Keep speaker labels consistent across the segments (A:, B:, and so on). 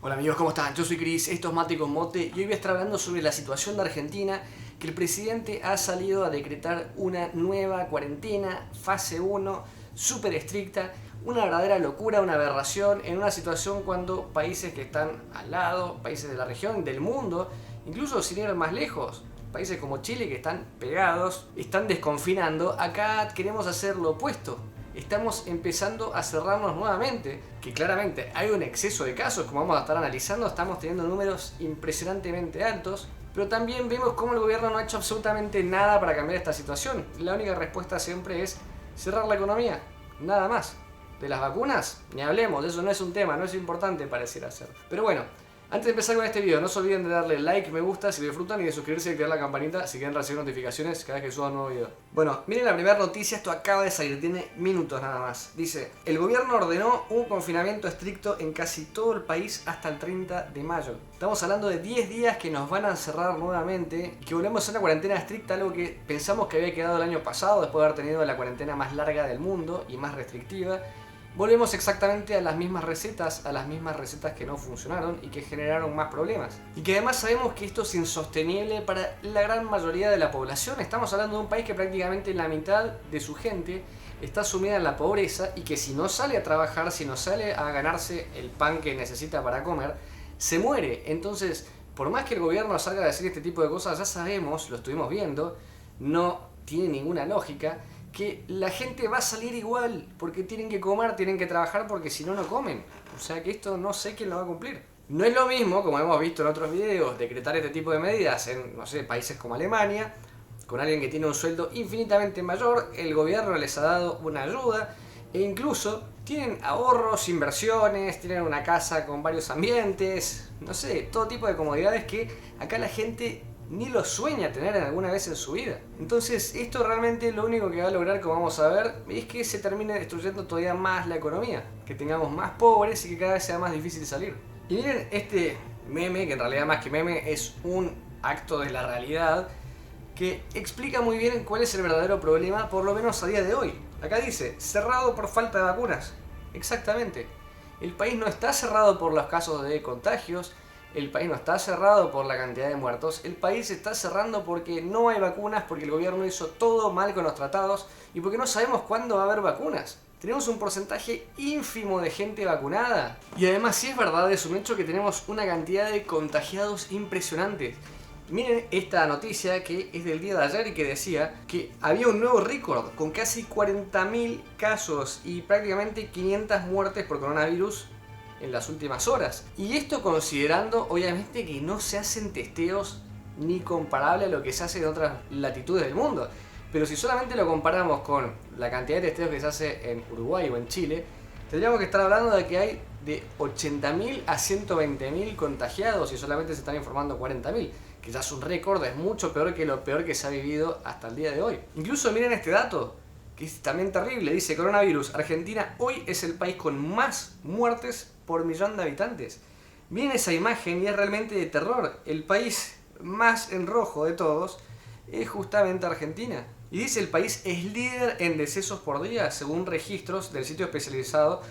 A: Hola amigos, ¿cómo están? Yo soy Cris, esto es Mate con Mote y hoy voy a estar hablando sobre la situación de Argentina, que el presidente ha salido a decretar una nueva cuarentena, fase 1, súper estricta, una verdadera locura, una aberración en una situación cuando países que están al lado, países de la región, del mundo, incluso sin ir más lejos, países como Chile que están pegados, están desconfinando. Acá queremos hacer lo opuesto. Estamos empezando a cerrarnos nuevamente, que claramente hay un exceso de casos, como vamos a estar analizando, estamos teniendo números impresionantemente altos, pero también vemos cómo el gobierno no ha hecho absolutamente nada para cambiar esta situación. La única respuesta siempre es cerrar la economía, nada más. De las vacunas, ni hablemos, eso no es un tema, no es importante pareciera ser. Pero bueno, antes de empezar con este video, no se olviden de darle like, me gusta si lo disfrutan y de suscribirse y activar la campanita si quieren recibir notificaciones cada vez que suba un nuevo video. Bueno, miren la primera noticia, esto acaba de salir, tiene minutos nada más. Dice, el gobierno ordenó un confinamiento estricto en casi todo el país hasta el 30 de mayo. Estamos hablando de 10 días que nos van a cerrar nuevamente y que volvemos a una cuarentena estricta, algo que pensamos que había quedado el año pasado después de haber tenido la cuarentena más larga del mundo y más restrictiva. Volvemos exactamente a las mismas recetas que no funcionaron y que generaron más problemas. Y que además sabemos que esto es insostenible para la gran mayoría de la población. Estamos hablando de un país que prácticamente la mitad de su gente está sumida en la pobreza y que si no sale a trabajar, si no sale a ganarse el pan que necesita para comer, se muere. Entonces, por más que el gobierno salga a decir este tipo de cosas, ya sabemos, lo estuvimos viendo, no tiene ninguna lógica, que la gente va a salir igual, porque tienen que comer, tienen que trabajar, porque si no, no comen. O sea que esto no sé quién lo va a cumplir. No es lo mismo, como hemos visto en otros videos, decretar este tipo de medidas en, no sé, países como Alemania, con alguien que tiene un sueldo infinitamente mayor, el gobierno les ha dado una ayuda, e incluso tienen ahorros, inversiones, tienen una casa con varios ambientes, no sé, todo tipo de comodidades que acá la gente ni lo sueña tener alguna vez en su vida. Entonces esto realmente lo único que va a lograr, como vamos a ver, es que se termine destruyendo todavía más la economía, que tengamos más pobres y que cada vez sea más difícil salir. Y miren este meme, que en realidad más que meme es un acto de la realidad, que explica muy bien cuál es el verdadero problema, por lo menos a día de hoy. Acá dice, cerrado por falta de vacunas. Exactamente. El país no está cerrado por los casos de contagios, el país no está cerrado por la cantidad de muertos, el país se está cerrando porque no hay vacunas, porque el gobierno hizo todo mal con los tratados y porque no sabemos cuándo va a haber vacunas. Tenemos un porcentaje ínfimo de gente vacunada. Y además, si es verdad, es un hecho que tenemos una cantidad de contagiados impresionantes. Miren esta noticia que es del día de ayer y que decía que había un nuevo récord con casi 40.000 casos y prácticamente 500 muertes por coronavirus en las últimas horas. Y esto considerando obviamente que no se hacen testeos ni comparable a lo que se hace en otras latitudes del mundo. Pero si solamente lo comparamos con la cantidad de testeos que se hace en Uruguay o en Chile, tendríamos que estar hablando de que hay de 80.000 a 120.000 contagiados y solamente se están informando 40.000, que ya es un récord, es mucho peor que lo peor que se ha vivido hasta el día de hoy. Incluso miren este dato, que es también terrible, dice coronavirus, Argentina hoy es el país con más muertes por millón de habitantes. Miren esa imagen y es realmente de terror. El país más en rojo de todos es justamente Argentina. Y dice el país es líder en decesos por día, según registros del sitio especializado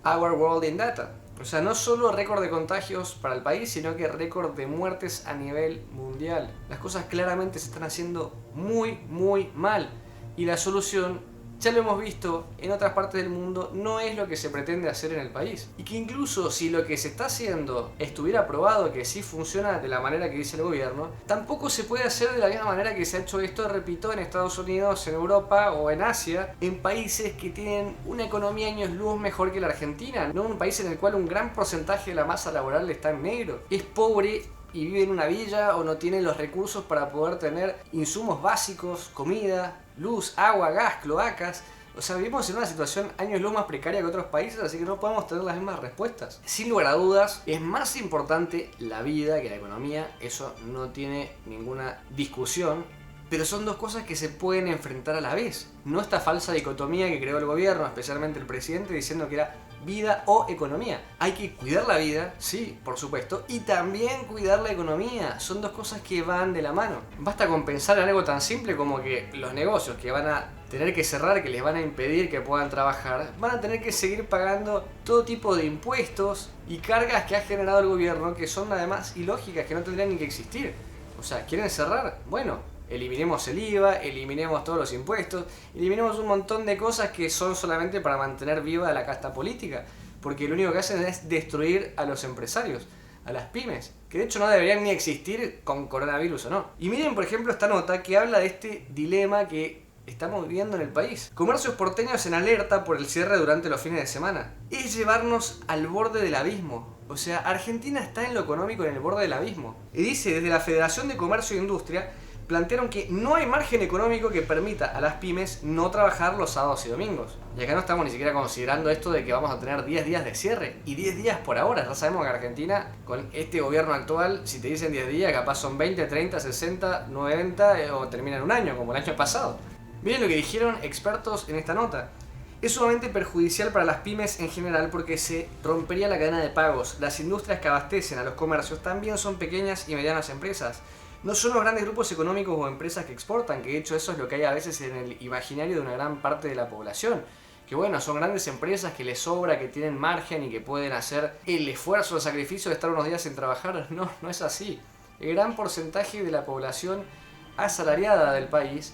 A: Our World in Data. O sea, no solo récord de contagios para el país, sino que récord de muertes a nivel mundial. Las cosas claramente se están haciendo muy, muy mal. Y la solución, ya lo hemos visto en otras partes del mundo, no es lo que se pretende hacer en el país. Y que incluso si lo que se está haciendo estuviera probado que sí funciona de la manera que dice el gobierno, tampoco se puede hacer de la misma manera que se ha hecho esto, repito, en Estados Unidos, en Europa o en Asia, en países que tienen una economía años luz mejor que la Argentina, no un país en el cual un gran porcentaje de la masa laboral está en negro, es pobre y vive en una villa o no tiene los recursos para poder tener insumos básicos, comida, luz, agua, gas, cloacas. O sea, vivimos en una situación años luz más precaria que otros países, así que no podemos tener las mismas respuestas. Sin lugar a dudas, es más importante la vida que la economía, eso no tiene ninguna discusión. Pero son dos cosas que se pueden enfrentar a la vez. No esta falsa dicotomía que creó el gobierno, especialmente el presidente, diciendo que era vida o economía. Hay que cuidar la vida, sí, por supuesto, y también cuidar la economía. Son dos cosas que van de la mano. Basta con pensar en algo tan simple como que los negocios que van a tener que cerrar, que les van a impedir que puedan trabajar, van a tener que seguir pagando todo tipo de impuestos y cargas que ha generado el gobierno, que son además ilógicas, que no tendrían ni que existir. O sea, ¿quieren cerrar? Bueno, eliminemos el IVA, eliminemos todos los impuestos, eliminemos un montón de cosas que son solamente para mantener viva la casta política, porque lo único que hacen es destruir a los empresarios, a las pymes, que de hecho no deberían ni existir con coronavirus o no. Y miren, por ejemplo, esta nota que habla de este dilema que estamos viviendo en el país. Comercios porteños en alerta por el cierre durante los fines de semana. Es llevarnos al borde del abismo. O sea, Argentina está en lo económico en el borde del abismo. Y dice, desde la Federación de Comercio e Industria, plantearon que no hay margen económico que permita a las pymes no trabajar los sábados y domingos. Y acá no estamos ni siquiera considerando esto de que vamos a tener 10 días de cierre. Y 10 días por ahora. Ya sabemos que Argentina, con este gobierno actual, si te dicen 10 días, capaz son 20, 30, 60, 90 o terminan un año, como el año pasado. Miren lo que dijeron expertos en esta nota. Es sumamente perjudicial para las pymes en general porque se rompería la cadena de pagos. Las industrias que abastecen a los comercios también son pequeñas y medianas empresas. No son los grandes grupos económicos o empresas que exportan, que de hecho eso es lo que hay a veces en el imaginario de una gran parte de la población. Que bueno, son grandes empresas que les sobra, que tienen margen y que pueden hacer el esfuerzo, el sacrificio de estar unos días sin trabajar. No, no es así. El gran porcentaje de la población asalariada del país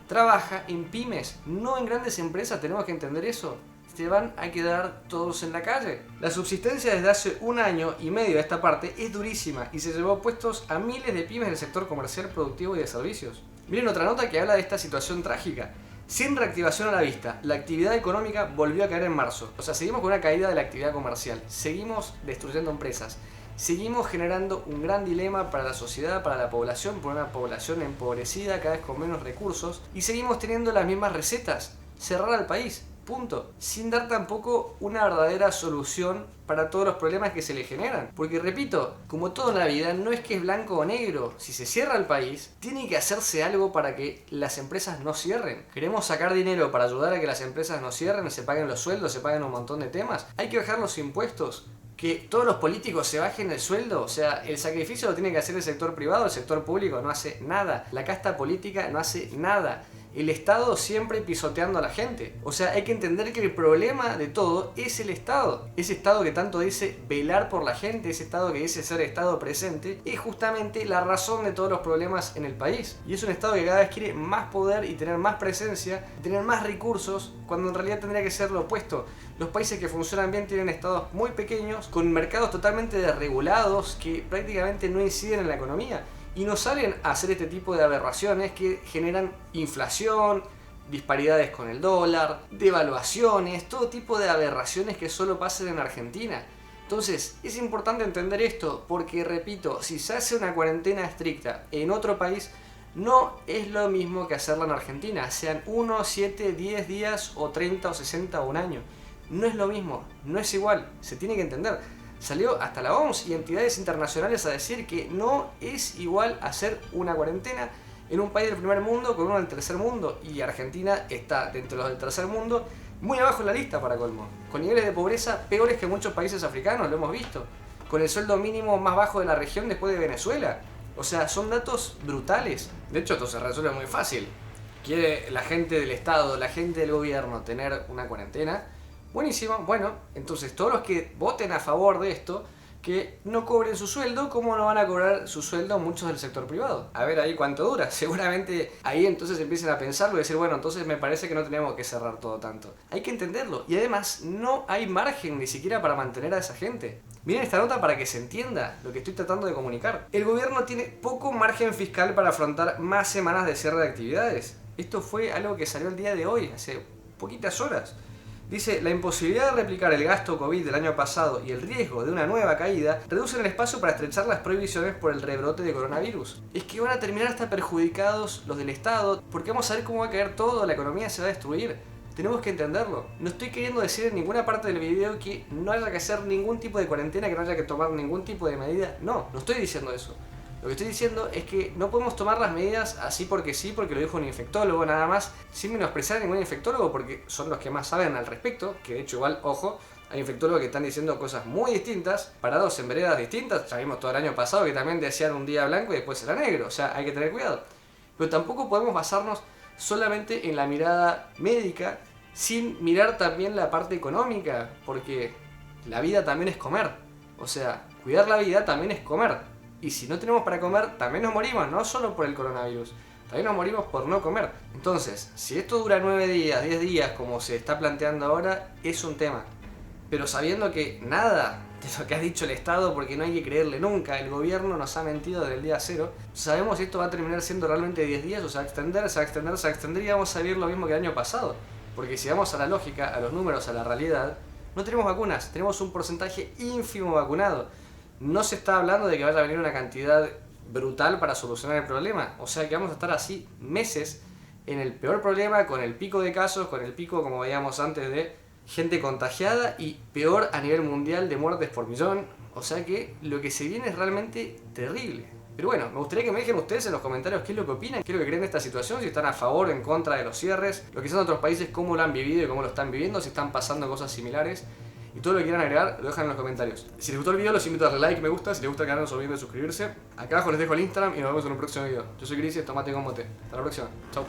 A: trabaja en pymes, no en grandes empresas, tenemos que entender eso. Se van a quedar todos en la calle. La subsistencia desde hace un año y medio a esta parte es durísima y se llevó puestos a miles de pymes del sector comercial, productivo y de servicios. Miren otra nota que habla de esta situación trágica. Sin reactivación a la vista, la actividad económica volvió a caer en marzo. O sea, seguimos con una caída de la actividad comercial, seguimos destruyendo empresas. Seguimos generando un gran dilema para la sociedad, para la población, por una población empobrecida, cada vez con menos recursos. Y seguimos teniendo las mismas recetas, cerrar al país, punto. Sin dar tampoco una verdadera solución para todos los problemas que se le generan. Porque repito, como todo en la vida, no es que es blanco o negro. Si se cierra el país, tiene que hacerse algo para que las empresas no cierren. Queremos sacar dinero para ayudar a que las empresas no cierren, se paguen los sueldos, se paguen un montón de temas. Hay que bajar los impuestos. Que todos los políticos se bajen el sueldo, o sea, el sacrificio lo tiene que hacer el sector privado, el sector público no hace nada, la casta política no hace nada, el Estado siempre pisoteando a la gente. O sea, hay que entender que el problema de todo es el Estado. Ese Estado que tanto dice velar por la gente, ese Estado que dice ser Estado presente, es justamente la razón de todos los problemas en el país. Y es un Estado que cada vez quiere más poder y tener más presencia, tener más recursos, cuando en realidad tendría que ser lo opuesto. Los países que funcionan bien tienen estados muy pequeños, con mercados totalmente desregulados que prácticamente no inciden en la economía. Y no salen a hacer este tipo de aberraciones que generan inflación, disparidades con el dólar, devaluaciones, todo tipo de aberraciones que solo pasan en Argentina. Entonces, es importante entender esto porque, repito, si se hace una cuarentena estricta en otro país, no es lo mismo que hacerla en Argentina, sean 1, 7, 10 días o 30 o 60 o un año. No es lo mismo, no es igual, se tiene que entender. Salió hasta la OMS y entidades internacionales a decir que no es igual hacer una cuarentena en un país del primer mundo con uno del tercer mundo. Y Argentina está dentro de los del tercer mundo muy abajo en la lista para colmo. Con niveles de pobreza peores que muchos países africanos, lo hemos visto. Con el sueldo mínimo más bajo de la región después de Venezuela. O sea, son datos brutales. De hecho, esto se resuelve muy fácil. ¿Quiere la gente del Estado, la gente del gobierno tener una cuarentena? Buenísimo, bueno, entonces todos los que voten a favor de esto, que no cobren su sueldo, ¿cómo no van a cobrar su sueldo muchos del sector privado? A ver ahí cuánto dura, seguramente ahí entonces empiecen a pensarlo y decir, bueno, entonces me parece que no tenemos que cerrar todo tanto. Hay que entenderlo, y además no hay margen ni siquiera para mantener a esa gente. Miren esta nota para que se entienda lo que estoy tratando de comunicar. El gobierno tiene poco margen fiscal para afrontar más semanas de cierre de actividades. Esto fue algo que salió el día de hoy, hace poquitas horas. Dice, la imposibilidad de replicar el gasto COVID del año pasado y el riesgo de una nueva caída reducen el espacio para estrechar las prohibiciones por el rebrote de coronavirus. Es que van a terminar hasta perjudicados los del Estado, porque vamos a ver cómo va a caer todo, la economía se va a destruir. Tenemos que entenderlo. No estoy queriendo decir en ninguna parte del video que no haya que hacer ningún tipo de cuarentena, que no haya que tomar ningún tipo de medida. No estoy diciendo eso. Lo que estoy diciendo es que no podemos tomar las medidas así porque sí, porque lo dijo un infectólogo nada más, sin menospreciar a ningún infectólogo, porque son los que más saben al respecto, que de hecho igual, ojo, Hay infectólogos que están diciendo cosas muy distintas, parados en veredas distintas. Ya vimos todo el año pasado que también decían un día blanco y después era negro. O sea, hay que tener cuidado. Pero tampoco podemos basarnos solamente en la mirada médica sin mirar también la parte económica, porque la vida también es comer. O sea, cuidar la vida también es comer. Y si no tenemos para comer, también nos morimos, no solo por el coronavirus. También nos morimos por no comer. Entonces, si esto dura 9 días, 10 días, como se está planteando ahora, es un tema. Pero sabiendo que nada de lo que ha dicho el Estado, porque no hay que creerle nunca, el gobierno nos ha mentido desde el día cero, sabemos si esto va a terminar siendo realmente 10 días, o se va a extender, se va a extender, se va a extender y vamos a vivir lo mismo que el año pasado. Porque si vamos a la lógica, a los números, a la realidad, no tenemos vacunas, tenemos un porcentaje ínfimo vacunado. No se está hablando de que vaya a venir una cantidad brutal para solucionar el problema. O sea que vamos a estar así meses en el peor problema, con el pico de casos, con el pico, como veíamos antes, de gente contagiada y peor a nivel mundial de muertes por millón. O sea que lo que se viene es realmente terrible. Pero bueno, me gustaría que me dejen ustedes en los comentarios qué es lo que opinan, qué es lo que creen de esta situación, si están a favor o en contra de los cierres, lo que son otros países, cómo lo han vivido y cómo lo están viviendo, si están pasando cosas similares. Y todo lo que quieran agregar, lo dejan en los comentarios. Si les gustó el video, los invito a darle like, me gusta. Si les gusta el canal, no se olviden de suscribirse. Acá abajo les dejo el Instagram y nos vemos en un próximo video. Yo soy Cris y esto es Mate con Mote. Hasta la próxima. Chau.